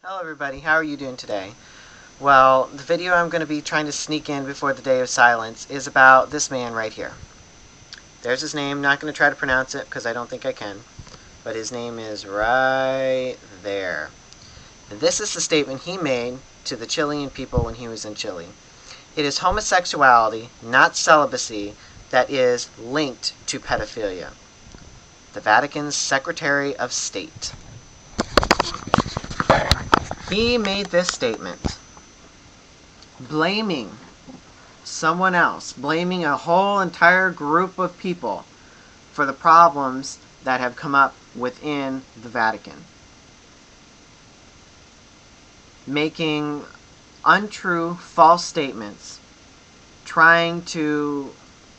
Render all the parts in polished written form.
Hello everybody, how are you doing today? Well, the video I'm going to be trying to sneak in before the day of silence is about this man right here. There's his name, not going to try to pronounce it because I don't think I can, but his name is right there. And this is the statement he made to the Chilean people when he was in Chile. It is homosexuality, not celibacy, that is linked to pedophilia. The Vatican's Secretary of State. He made this statement blaming someone else, blaming a whole entire group of people for the problems that have come up within the Vatican. Making untrue, false statements, trying to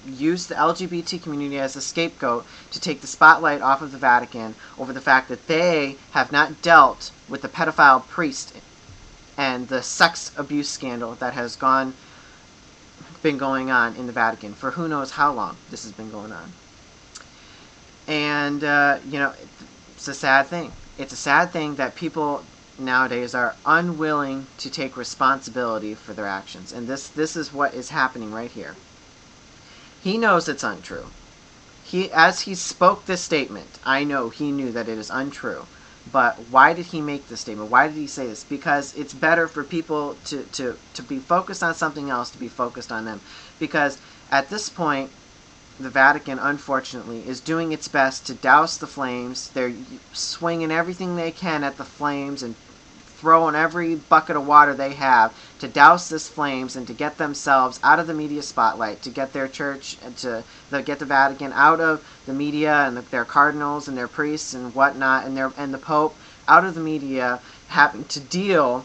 use the LGBT community as a scapegoat to take the spotlight off of the Vatican over the fact that they have not dealt with the pedophile priest and the sex abuse scandal that has been going on in the Vatican for who knows how long this has been going on. And, it's a sad thing. It's a sad thing that people nowadays are unwilling to take responsibility for their actions. And this is what is happening right here. He knows it's untrue. As he spoke this statement, I know he knew that it is untrue. But why did he make this statement? Why did he say this? Because it's better for people to be focused on something else, to be focused on them. Because at this point, the Vatican, unfortunately, is doing its best to douse the flames. They're swinging everything they can at the flames and throwing every bucket of water they have to douse this flames and to get themselves out of the media spotlight, to get their church, and to get the Vatican out of the media and their cardinals and their priests and whatnot and the Pope out of the media, having to deal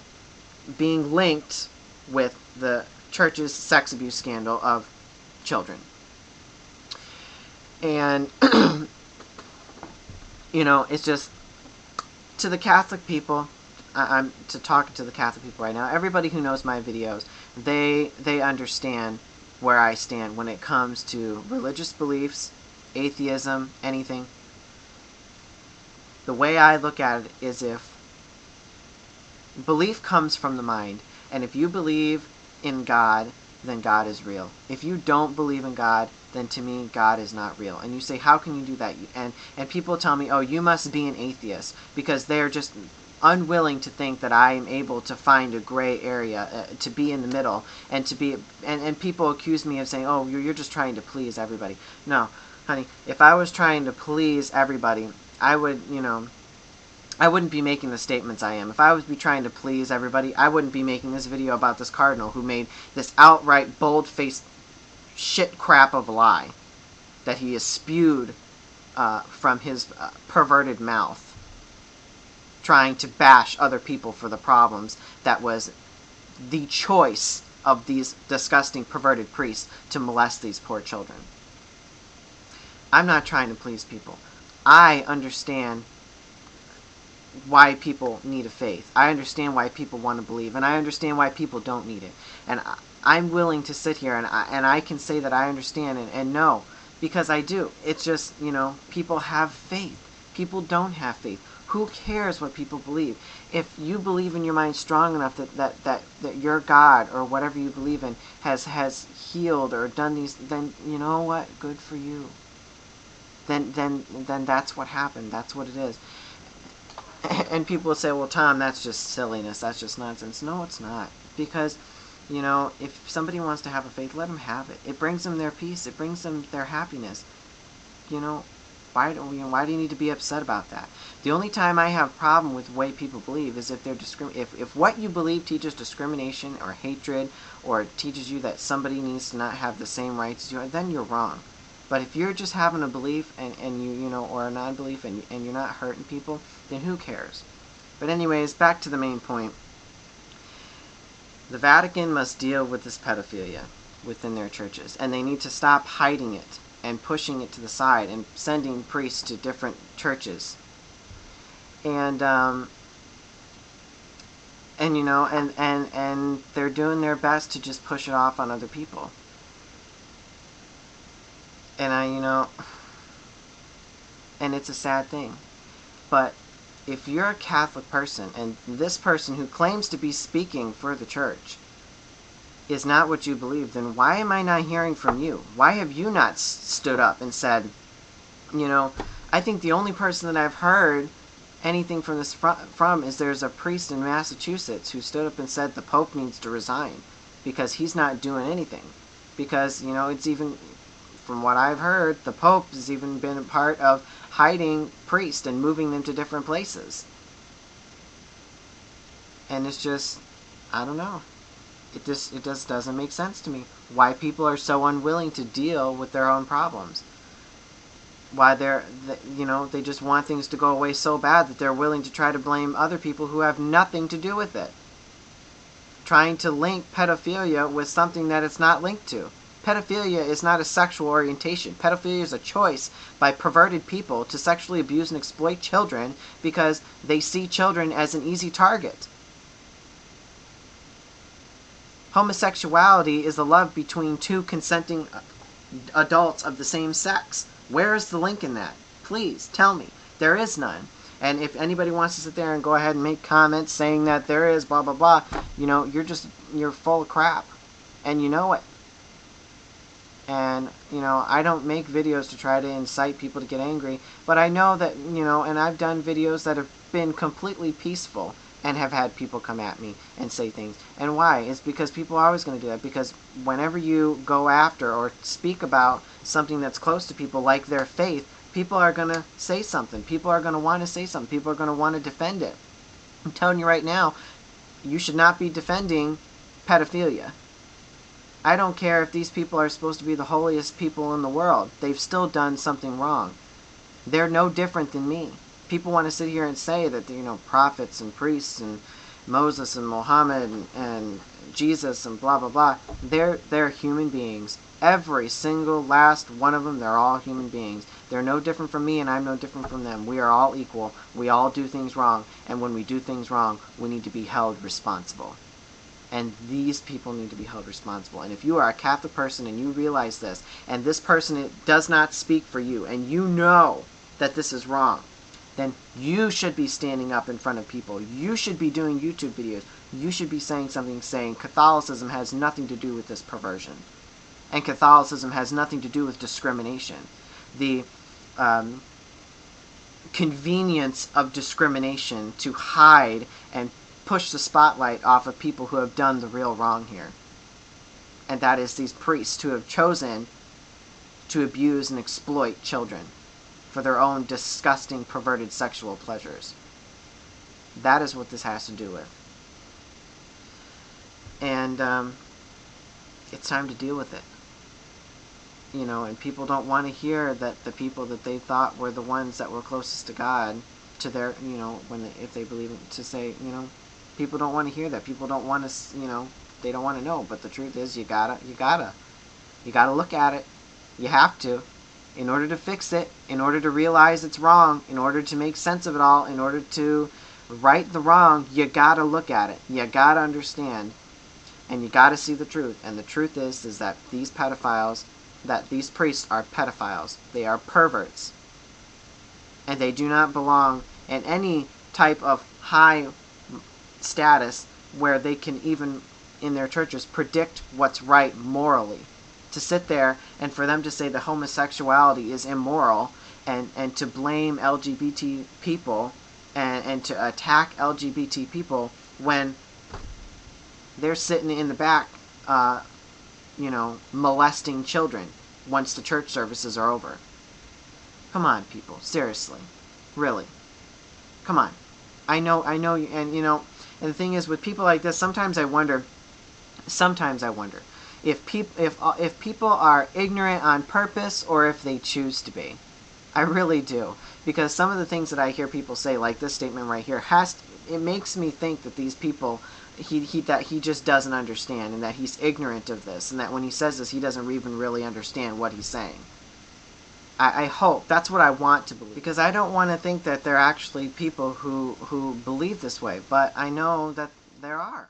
being linked with the church's sex abuse scandal of children. And it's just to the Catholic people. I'm talking to the Catholic people right now. Everybody who knows my videos, they understand where I stand when it comes to religious beliefs, atheism, anything. The way I look at it is if belief comes from the mind, and if you believe in God, then God is real. If you don't believe in God, then to me, God is not real. And you say, how can you do that? And people tell me, oh, you must be an atheist, because they're just unwilling to think that I am able to find a gray area, to be in the middle, and to be, and people accuse me of saying, oh, you're just trying to please everybody. No, honey, if I was trying to please everybody, I wouldn't be making the statements I am. If I would be trying to please everybody, I wouldn't be making this video about this Cardinal who made this outright bold-faced shit crap of a lie that he has spewed from his perverted mouth, trying to bash other people for the problems that was the choice of these disgusting perverted priests to molest these poor children. I'm not trying to please people. I understand why people need a faith. I understand why people want to believe, and I understand why people don't need it. And I'm willing to sit here and I can say that I understand and know, because I do. It's just, people have faith. People don't have faith. Who cares what people believe? If you believe in your mind strong enough that your God or whatever you believe in has healed or done these, then you know what? Good for you. Then that's what happened. That's what it is. And people will say, well, Tom, that's just silliness. That's just nonsense. No, it's not. Because, if somebody wants to have a faith, let them have it. It brings them their peace. It brings them their happiness. Why do you need to be upset about that? The only time I have a problem with the way people believe is if they're if what you believe teaches discrimination or hatred, or teaches you that somebody needs to not have the same rights as you, then you're wrong. But if you're just having a belief and you or a non-belief and you're not hurting people, then who cares? But anyways, back to the main point. The Vatican must deal with this pedophilia within their churches, and they need to stop hiding it and pushing it to the side and sending priests to different churches. And they're doing their best to just push it off on other people. And and it's a sad thing. But if you're a Catholic person and this person who claims to be speaking for the church is not what you believe, then why am I not hearing from you? Why have you not stood up and said, I think the only person that I've heard anything from this from is there's a priest in Massachusetts who stood up and said the Pope needs to resign because he's not doing anything. Because, it's even, from what I've heard, the Pope has even been a part of hiding priests and moving them to different places. And it's just, I don't know. It just doesn't make sense to me why people are so unwilling to deal with their own problems. Why they just want things to go away so bad that they're willing to try to blame other people who have nothing to do with it. Trying to link pedophilia with something that it's not linked to. Pedophilia is not a sexual orientation. Pedophilia is a choice by perverted people to sexually abuse and exploit children because they see children as an easy target. Homosexuality is the love between two consenting adults of the same sex. Where is the link in that? Please, tell me. There is none. And if anybody wants to sit there and go ahead and make comments saying that there is blah, blah, blah, you're full of crap. And you know it. And, I don't make videos to try to incite people to get angry, but I know that, and I've done videos that have been completely peaceful and have had people come at me and say things. And why? It's because people are always going to do that. Because whenever you go after or speak about something that's close to people, like their faith, people are going to say something. People are going to want to say something. People are going to want to defend it. I'm telling you right now, you should not be defending pedophilia. I don't care if these people are supposed to be the holiest people in the world. They've still done something wrong. They're no different than me. People want to sit here and say that, prophets and priests and Moses and Muhammad and Jesus and blah, blah, blah. They're human beings. Every single last one of them, they're all human beings. They're no different from me and I'm no different from them. We are all equal. We all do things wrong. And when we do things wrong, we need to be held responsible. And these people need to be held responsible. And if you are a Catholic person and you realize this, and this person does not speak for you, and you know that this is wrong, then you should be standing up in front of people. You should be doing YouTube videos. You should be saying something saying Catholicism has nothing to do with this perversion. And Catholicism has nothing to do with discrimination. The convenience of discrimination to hide and push the spotlight off of people who have done the real wrong here. And that is these priests who have chosen to abuse and exploit children for their own disgusting, perverted sexual pleasures. That is what this has to do with. And it's time to deal with it. And people don't want to hear that the people that they thought were the ones that were closest to God, to their, if they believe it, to say, people don't want to hear that. People don't want to, they don't want to know. But the truth is, you gotta look at it. You have to. In order to fix it, in order to realize it's wrong, in order to make sense of it all, in order to right the wrong, you gotta look at it. You gotta understand. And you gotta see the truth. And the truth is that these pedophiles, that these priests are pedophiles. They are perverts. And they do not belong in any type of high status where they can even, in their churches, predict what's right morally. To sit there and for them to say that homosexuality is immoral and to blame LGBT people and to attack LGBT people when they're sitting in the back, molesting children once the church services are over. Come on, people. Seriously. Really. Come on. I know, and the thing is, with people like this, sometimes I wonder if people are ignorant on purpose or if they choose to be. I really do. Because some of the things that I hear people say, like this statement right here, it makes me think that these people, that he just doesn't understand, and that he's ignorant of this, and that when he says this, he doesn't even really understand what he's saying. I hope. That's what I want to believe. Because I don't want to think that there are actually people who believe this way, but I know that there are.